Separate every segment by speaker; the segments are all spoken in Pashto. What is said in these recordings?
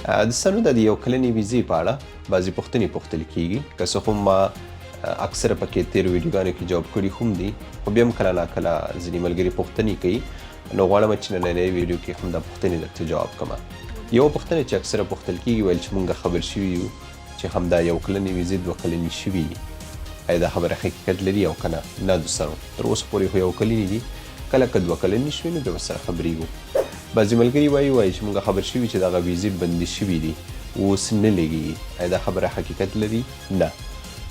Speaker 1: دوستانو د یو کلنې ویزې په اړه بعضې پوښتنې پوښتل کېږي که څه هم ما اکثره پکې تېرو ویډیوګانو کې جواب کړي هم دي خو بیا هم کله ناکله ځینې ملګري پوښتنې کوي نو غواړم چې نننۍ ویډیو کې هم دا پوښتنې درته جواب کړم یوه پوښتنه چې اکثره پوښتل کېږي ویل چې موږ خبر شوي یو چې همدا یو کلنې ویزې 2 کلنې شوي دي آیا دا خبره حقیقت لري او که نه دوستانو تر اوسه پورې خو 1 کلنې دي کله که 2 کلنې شوي نو بیا ورسره خبرېږو بعضې ملګري وایي چې موږ خبر شوي چې دغه ویزې بندي شوي دي اوس نه لګېږي آیا دا خبره حقیقت لري نه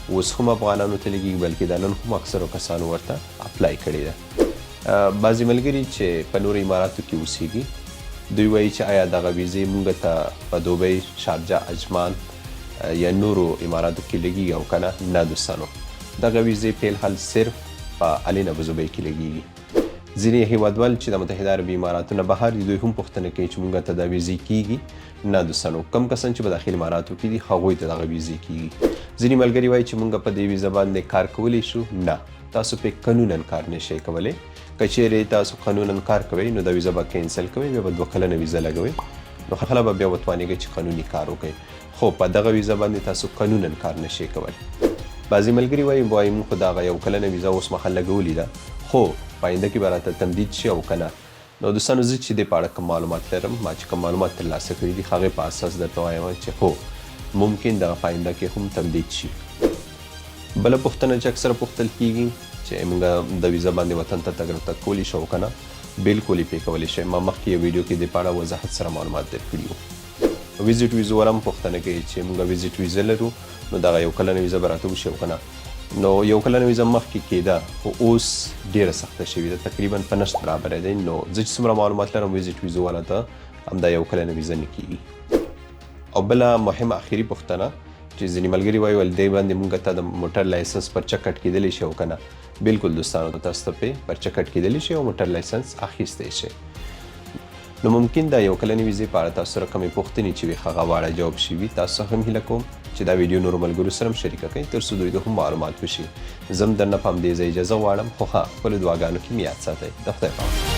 Speaker 1: اوس هم افغانانو ته لګېږي بلکې دا نن هم اکثرو کسانو ورته اپلای کړې ده بعضې ملګري چې په نورو اماراتو کې اوسېږي دوی وایي چې آیا دغه ویزې موږ ته په دوبۍ شارجه اجمان یا نورو اماراتو کې لګېږي او که نه دوستانو دغه ویزې په الحال صرف په الین ابوظبي کې لګېږي ځینې هیوادوال چې د متحده عربي اماراتو نه بهر دي دوی هم پوښتنه کوي چې موږ ته دا ویزې کېږي نه دوستانو کم کسان چې په داخل اماراتو کې دي هغوی ته دغه ویزې کېږي ځینې ملګري وایي چې موږ په دې ویزه باندې کار کولی شو نه تاسو پې قانونا کار نشئ کولی که چیرې تاسو قانونا کار کوئ نو دا ویزه به کینسل کوئ بیا به 2 کلنه ویزه لګوئ نو خلا به بیا وتوانېږئ چې قانوني کار وکړئ خو په دغه ویزه باندې تاسو قانونا کار نشئ کولی بعضې ملګري وایي موږ خو دغه 1 کلنه ویزه اوس مخه لګولې ده خو په آینده کې به راته تمدید شي او که نه نو دوستانو زه چې دې په اړه کوم معلومات لرم ما چې کوم معلومات ترلاسه کړي دي هغې په اساس درته وایم چې هو ممکن دغه په آینده کې هم تمدید شي بله پوښتنه چې اکثره پوښتل کېږي چې موږ د ویزه باندې وطن ته تګ راتګ کولی شو او که نه بلکل یې پې کولی شئ ما مخکې یو ویډیو کې دې په اړه وضاحت سره معلومات درکړي وو ویزټ ویزو والا هم پوښتنه کوي چې موږ ویزټ ویزه لرو نو دغه 1 کلنه ویزه به راته وشي او که نه نو 1 کلنه ویزه مخکې کېده خو اوس ډېره سخته شوې ده تقریبا په نشت برابره دی نو زه چې څومره معلومات لرم ویزټ ویزو والا ته همدا 1 کلنه ویزه نه کېږي او بله مهمه اخري پوښتنه چې ځینې ملګري وایي ول دې باندې موږ ته د موټر لایسنس پرچه کټ کېدلی شي او که نه بلکل دوستانو تاسو ته پې پرچه کټ کېدلی شي او موټر لایسنس اخیستی شي نو ممکن دا 1 کلنې ویزې په اړه تاسو سره کومې پوښتنې چې وي هغه واړه جواب شوي تاسو هم هیله کوم چې دا ویډیو نورو ملګرو سره هم شریکه کړئ تر څو دوی ته هم معلومات وشي زه هم درنه په همدې ځای اجازه غواړم خو ښه خپلو دعاګانو کې مې یاد ساتئ د خدای په امان